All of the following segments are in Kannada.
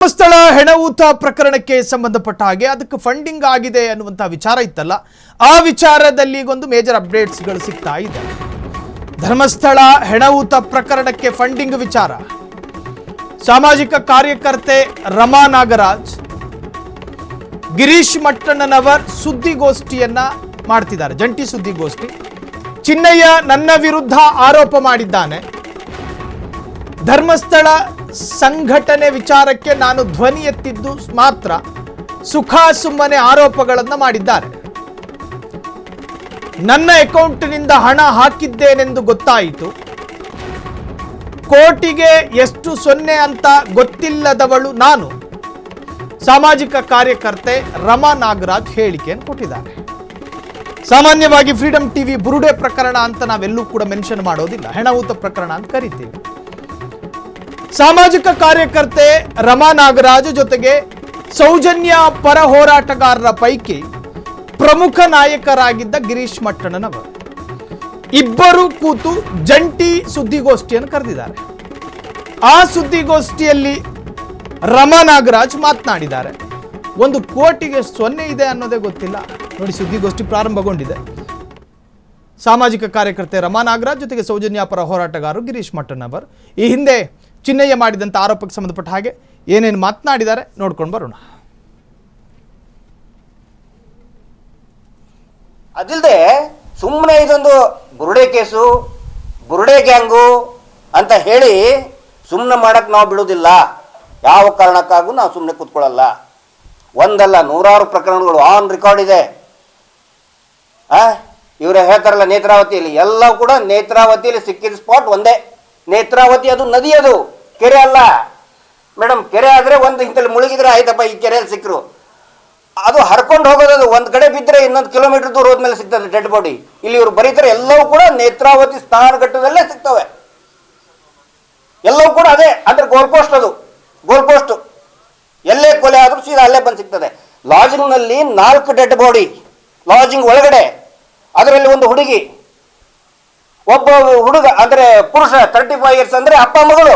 ಧರ್ಮಸ್ಥಳ ಹೆಣವೂತ ಪ್ರಕರಣಕ್ಕೆ ಸಂಬಂಧಪಟ್ಟ ಹಾಗೆ ಅದಕ್ಕೆ ಫಂಡಿಂಗ್ ಆಗಿದೆ ಅನ್ನುವಂತ ವಿಚಾರ ಇತ್ತಲ್ಲ, ಆ ವಿಚಾರದಲ್ಲಿ ಒಂದು ಮೇಜರ್ ಅಪ್ಡೇಟ್ಸ್ಗಳು ಸಿಗ್ತಾ ಇದೆ. ಧರ್ಮಸ್ಥಳ ಹೆಣವೂತ ಪ್ರಕರಣಕ್ಕೆ ಫಂಡಿಂಗ್ ವಿಚಾರ, ಸಾಮಾಜಿಕ ಕಾರ್ಯಕರ್ತೆ ರಮಾ ನಾಗರಾಜ್ ಗಿರೀಶ್ ಮಟ್ಟಣ್ಣನವರ್ ಸುದ್ದಿಗೋಷ್ಠಿಯನ್ನ ಮಾಡ್ತಿದ್ದಾರೆ, ಜಂಟಿ ಸುದ್ದಿಗೋಷ್ಠಿ. ಚಿನ್ನಯ್ಯ ನನ್ನ ವಿರುದ್ಧ ಆರೋಪ ಮಾಡಿದ್ದಾನೆ, ಧರ್ಮಸ್ಥಳ ಸಂಘಟನೆ ವಿಚಾರಕ್ಕೆ ನಾನು ಧ್ವನಿ ಎತ್ತಿದ್ದು ಮಾತ್ರ, ಸುಮ್ಮನೆ ಆರೋಪಗಳನ್ನು ಮಾಡಿದ್ದಾರೆ. ನನ್ನ ಅಕೌಂಟ್ನಿಂದ ಹಣ ಹಾಕಿದ್ದೇನೆಂದು ಗೊತ್ತಾಯಿತು, ಕೋಟಿಗೆ ಎಷ್ಟು ಸೊನ್ನೆ ಅಂತ ಗೊತ್ತಿಲ್ಲದವಳು ನಾನು, ಸಾಮಾಜಿಕ ಕಾರ್ಯಕರ್ತೆ ರಮಾ ನಾಗರಾಜ್ ಹೇಳಿಕೆಯನ್ನು ಕೊಟ್ಟಿದ್ದಾರೆ. ಸಾಮಾನ್ಯವಾಗಿ ಫ್ರೀಡಂ ಟಿವಿ ಬುರುಡೆ ಪ್ರಕರಣ ಅಂತ ನಾವೆಲ್ಲೂ ಕೂಡ ಮೆನ್ಷನ್ ಮಾಡೋದಿಲ್ಲ, ಹೆಣವೂತ ಪ್ರಕರಣ ಅಂತ ಕರಿತೀವಿ. ಸಾಮಾಜಿಕ ಕಾರ್ಯಕರ್ತೆ ರಮಾ ನಾಗರಾಜ್ ಜೊತೆಗೆ ಸೌಜನ್ಯ ಪರ ಹೋರಾಟಗಾರರ ಪೈಕಿ ಪ್ರಮುಖ ನಾಯಕರಾಗಿದ್ದ ಗಿರೀಶ್ ಮಟ್ಟಣ್ಣನವರು ಇಬ್ಬರು ಕೂತು ಜಂಟಿ ಸುದ್ದಿಗೋಷ್ಠಿಯನ್ನು ಕರೆದಿದ್ದಾರೆ. ಆ ಸುದ್ದಿಗೋಷ್ಠಿಯಲ್ಲಿ ರಮಾ ನಾಗರಾಜ್ ಮಾತನಾಡಿದ್ದಾರೆ. 1 ಕೋಟಿಗೆ ಸೊನ್ನೆ ಇದೆ ಅನ್ನೋದೇ ಗೊತ್ತಿಲ್ಲ. ನೋಡಿ, ಸುದ್ದಿಗೋಷ್ಠಿ ಪ್ರಾರಂಭಗೊಂಡಿದೆ. ಸಾಮಾಜಿಕ ಕಾರ್ಯಕರ್ತೆ ರಮಾ ನಾಗರಾಜ್ ಜೊತೆಗೆ ಸೌಜನ್ಯ ಪರ ಹೋರಾಟಗಾರರು ಗಿರೀಶ್ ಮಟ್ಟಣ್ಣನವರು ಈ ಹಿಂದೆ ಚಿನ್ನಯ್ಯ ಮಾಡಿದಂಥ ಆರೋಪಕ್ಕೆ ಸಂಬಂಧಪಟ್ಟ ಹಾಗೆ ಏನೇನು ಮಾತನಾಡಿದ್ದಾರೆ ನೋಡ್ಕೊಂಡು ಬರೋಣ. ಅದಿಲ್ಲದೆ ಸುಮ್ಮನೆ ಇದೊಂದು ಬುರುಡೆ ಕೇಸು, ಬುರುಡೆ ಗ್ಯಾಂಗು ಅಂತ ಹೇಳಿ ಸುಮ್ಮನೆ ಮಾಡಕ್ಕೆ ನಾವು ಬಿಡೋದಿಲ್ಲ. ಯಾವ ಕಾರಣಕ್ಕಾಗೂ ನಾವು ಸುಮ್ಮನೆ ಕೂತ್ಕೊಳ್ಳಲ್ಲ. ಒಂದಲ್ಲ, 100 ಪ್ರಕರಣಗಳು ಆನ್ ರೆಕಾರ್ಡ್ ಇದೆ. ಇವರೇ ಹೇಳ್ತಾರಲ್ಲ ನೇತ್ರಾವತಿಯಲ್ಲಿ, ಎಲ್ಲವೂ ಕೂಡ ನೇತ್ರಾವತಿಯಲ್ಲಿ ಸಿಕ್ಕಿದ ಸ್ಪಾಟ್ ಒಂದೇ. ನೇತ್ರಾವತಿ ಅದು ನದಿ, ಅದು ಕೆರೆ ಅಲ್ಲ ಮೇಡಮ್. ಕೆರೆ ಆದರೆ ಒಂದು ಇಂತಲ್ಲಿ ಮುಳುಗಿದ್ರೆ ಆಯ್ತಪ್ಪ, ಈ ಕೆರೆಯಲ್ಲಿ ಸಿಕ್ಕರು. ಅದು ಹರ್ಕೊಂಡು ಹೋಗೋದು, ಒಂದು ಕಡೆ ಬಿದ್ದರೆ ಇನ್ನೊಂದು ಕಿಲೋಮೀಟರ್ ದೂರ ಹೋದ್ಮೇಲೆ ಸಿಗ್ತದೆ ಡೆಡ್ ಬಾಡಿ. ಇಲ್ಲಿ ಇವರು ಬರೀತಾರೆ ಎಲ್ಲವೂ ಕೂಡ ನೇತ್ರಾವತಿ ಸ್ನಾನಘಟ್ಟದಲ್ಲೇ ಸಿಗ್ತವೆ. ಎಲ್ಲವೂ ಕೂಡ ಅದೇ, ಅಂದ್ರೆ ಗೋಲ್ ಪೋಸ್ಟ್, ಅದು ಗೋಲ್ ಪೋಸ್ಟ್. ಎಲ್ಲೇ ಕೊಲೆ ಆದರೂ ಸೀದಾ ಅಲ್ಲೇ ಬಂದು ಸಿಗ್ತದೆ. ಲಾಜಿಂಗ್ನಲ್ಲಿ 4 ಡೆಡ್ ಬಾಡಿ ಲಾಜಿಂಗ್ ಒಳಗಡೆ, ಅದರಲ್ಲಿ ಒಂದು ಹುಡುಗಿ, ಒಬ್ಬ ಹುಡುಗ ಅಂದ್ರೆ ಪುರುಷ 35 ಇಯರ್ಸ್ ಅಂದ್ರೆ ಅಪ್ಪ ಮಗಳು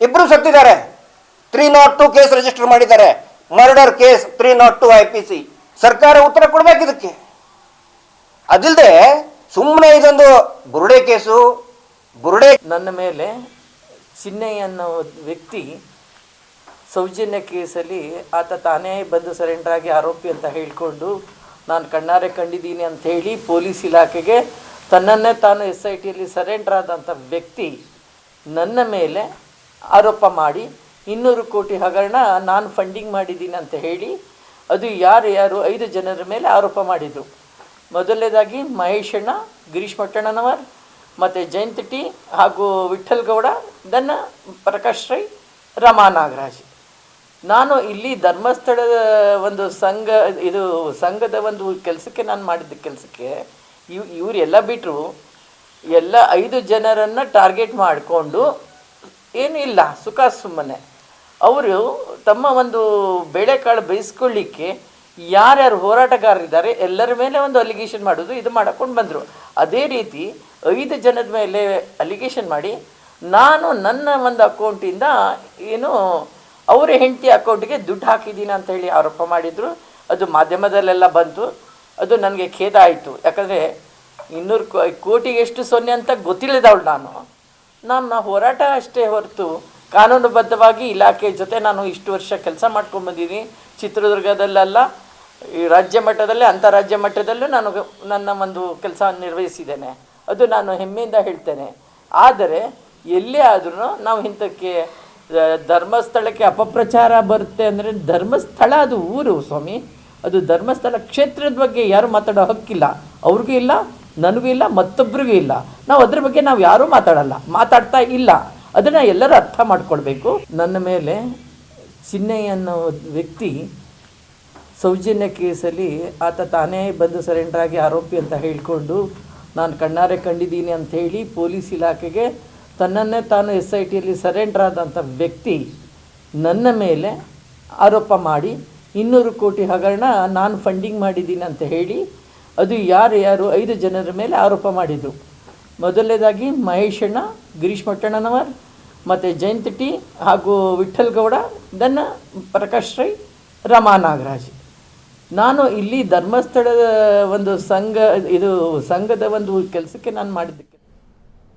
ಇಬ್ರು ಸತ್ತಿದ್ದಾರೆ. 302 ಕೇಸ್ ರಿಜಿಸ್ಟರ್ ಮಾಡಿದ್ದಾರೆ, ಮರ್ಡರ್ ಕೇಸ್ 302 IPC. ಸರ್ಕಾರ ಉತ್ತರ ಕೊಡ್ಬೇಕು ಇದಕ್ಕೆ. ಅದಿಲ್ಲದೆ ಸುಮ್ಮನೆ ಇದೊಂದು ಬುರುಡೆ ಕೇಸು, ಬುರುಡೆ. ನನ್ನ ಮೇಲೆ ಚಿನ್ನಯ್ಯ ಅನ್ನೋ ವ್ಯಕ್ತಿ ಸೌಜನ್ಯ ಕೇಸಲ್ಲಿ ಆತ ತಾನೇ ಬಂದು ಸರೆಂಡರ್ ಆಗಿ ಆರೋಪಿ ಅಂತ ಹೇಳಿಕೊಂಡು ನಾನು ಕಣ್ಣಾರೆ ಕಂಡಿದ್ದೀನಿ ಅಂತ ಹೇಳಿ ಪೊಲೀಸ್ ಇಲಾಖೆಗೆ ತನ್ನನ್ನೇ ತಾನು SITಯಲ್ಲಿ ಸರೆಂಡರ್ ಆದಂಥ ವ್ಯಕ್ತಿ ನನ್ನ ಮೇಲೆ ಆರೋಪ ಮಾಡಿ 200 ಕೋಟಿ ಹಗರಣ ನಾನು ಫಂಡಿಂಗ್ ಮಾಡಿದ್ದೀನಿ ಅಂತ ಹೇಳಿ, ಅದು ಯಾರು 5 ಜನರ ಮೇಲೆ ಆರೋಪ ಮಾಡಿದರು. ಮೊದಲನೇದಾಗಿ ಮಹೇಶಣ್ಣ, ಗಿರೀಶ್ ಮಟ್ಟಣ್ಣನವರ್, ಮತ್ತು ಜಯಂತ್ ಟಿ ಹಾಗೂ ವಿಠಲ್ ಗೌಡ, ನನ್ನ ಪ್ರಕಾಶ್ ರೈ, ರಮಾ ನಾಗರಾಜ್. ನಾನು ಇಲ್ಲಿ ಧರ್ಮಸ್ಥಳದ ಒಂದು ಸಂಘದ ಒಂದು ಕೆಲಸಕ್ಕೆ ನಾನು ಮಾಡಿದ್ದ ಕೆಲಸಕ್ಕೆ ಇವರೆಲ್ಲ ಬಿಟ್ಟರು, ಎಲ್ಲ 5 ಜನರನ್ನು ಟಾರ್ಗೆಟ್ ಮಾಡಿಕೊಂಡು ಏನೂ ಇಲ್ಲ, ಸುಮ್ಮನೆ ಅವರು ತಮ್ಮ ಒಂದು ಬೇಳೆಕಾಳು ಬೇಯಿಸ್ಕೊಳ್ಳಿಕ್ಕೆ ಯಾರ್ಯಾರು ಹೋರಾಟಗಾರರಿದ್ದಾರೆ ಎಲ್ಲರ ಮೇಲೆ ಒಂದು ಅಲಿಗೇಷನ್ ಮಾಡೋದು, ಇದು ಮಾಡ್ಕೊಂಡು ಬಂದರು. ಅದೇ ರೀತಿ 5 ಜನದ ಮೇಲೆ ಅಲಿಗೇಷನ್ ಮಾಡಿ ನಾನು ನನ್ನ ಒಂದು ಅಕೌಂಟಿಂದ ಏನು ಅವರ ಹೆಂಡತಿ ಅಕೌಂಟಿಗೆ ದುಡ್ಡು ಹಾಕಿದ್ದೀನಿ ಅಂತ ಹೇಳಿ ಆರೋಪ ಮಾಡಿದರು. ಅದು ಮಾಧ್ಯಮದಲ್ಲೆಲ್ಲ ಬಂತು. ಅದು ನನಗೆ ಖೇದ ಆಯಿತು. ಯಾಕಂದರೆ 200 ಕೋಟಿಗೆ ಎಷ್ಟು ಸೊನ್ನೆ ಅಂತ ಗೊತ್ತಿಲ್ಲದವಳು ನಾನು ಹೋರಾಟ ಅಷ್ಟೇ ಹೊರತು ಕಾನೂನುಬದ್ಧವಾಗಿ ಇಲಾಖೆ ಜೊತೆ ನಾನು ಇಷ್ಟು ವರ್ಷ ಕೆಲಸ ಮಾಡ್ಕೊಂಡು ಬಂದಿದ್ದೀನಿ. ಚಿತ್ರದುರ್ಗದಲ್ಲೆಲ್ಲ ಈ ರಾಜ್ಯ ಮಟ್ಟದಲ್ಲಿ ಅಂತಾರಾಜ್ಯ ಮಟ್ಟದಲ್ಲೂ ನಾನು ನನ್ನ ಒಂದು ಕೆಲಸ ನಿರ್ವಹಿಸಿದ್ದೇನೆ. ಅದು ನಾನು ಹೆಮ್ಮೆಯಿಂದ ಹೇಳ್ತೇನೆ. ಆದರೆ ಎಲ್ಲೇ ಆದ್ರೂ ನಾವು ಇಂಥಕ್ಕೆ ಧರ್ಮಸ್ಥಳಕ್ಕೆ ಅಪಪ್ರಚಾರ ಬರುತ್ತೆ ಅಂದರೆ, ಧರ್ಮಸ್ಥಳ ಅದು ಊರು ಸ್ವಾಮಿ, ಅದು ಧರ್ಮಸ್ಥಳ ಕ್ಷೇತ್ರದ ಬಗ್ಗೆ ಯಾರು ಮಾತಾಡೋ ಹಕ್ಕಿಲ್ಲ, ಅವ್ರಿಗೂ ಇಲ್ಲ, ನನಗೂ ಇಲ್ಲ, ಮತ್ತೊಬ್ಬರಿಗೂ ಇಲ್ಲ. ನಾವು ಅದ್ರ ಬಗ್ಗೆ ನಾವು ಯಾರೂ ಮಾತಾಡ್ತಾ ಇಲ್ಲ. ಅದನ್ನು ಎಲ್ಲರೂ ಅರ್ಥ ಮಾಡ್ಕೊಳ್ಬೇಕು. ನನ್ನ ಮೇಲೆ ಚಿನ್ನಯ್ಯ ಅನ್ನೋ ವ್ಯಕ್ತಿ ಸೌಜನ್ಯ ಕೇಸಲ್ಲಿ ಆತ ತಾನೇ ಬಂದು ಸರೆಂಡರ್ ಆಗಿ ಆರೋಪಿ ಅಂತ ಹೇಳಿಕೊಂಡು ನಾನು ಕಣ್ಣಾರೆ ಕಂಡಿದ್ದೀನಿ ಅಂತ ಹೇಳಿ ಪೊಲೀಸ್ ಇಲಾಖೆಗೆ ತನ್ನನ್ನೇ ತಾನು SITಯಲ್ಲಿ ಸರೆಂಡರ್ ಆದಂಥ ವ್ಯಕ್ತಿ ನನ್ನ ಮೇಲೆ ಆರೋಪ ಮಾಡಿ 200 ಕೋಟಿ ಹಗರಣ ನಾನು ಫಂಡಿಂಗ್ ಮಾಡಿದ್ದೀನಿ ಅಂತ ಹೇಳಿ, ಅದು ಯಾರು 5 ಜನರ ಮೇಲೆ ಆರೋಪ ಮಾಡಿದರು. ಮೊದಲನೇದಾಗಿ ಮಹೇಶಣ್ಣ, ಗಿರೀಶ್ ಮಟ್ಟಣ್ಣನವರ್, ಮತ್ತು ಜಯಂತ್ ಟಿ ಹಾಗೂ ವಿಠ್ಠಲ್ ಗೌಡ, ದೆನ್ ಪ್ರಕಾಶ್ ರೈ, ರಮಾ ನಾಗರಾಜ್. ನಾನು ಇಲ್ಲಿ ಧರ್ಮಸ್ಥಳದ ಒಂದು ಸಂಘದ ಒಂದು ಕೆಲಸಕ್ಕೆ ನಾನು ಮಾಡಿದ್ದಕ್ಕೆ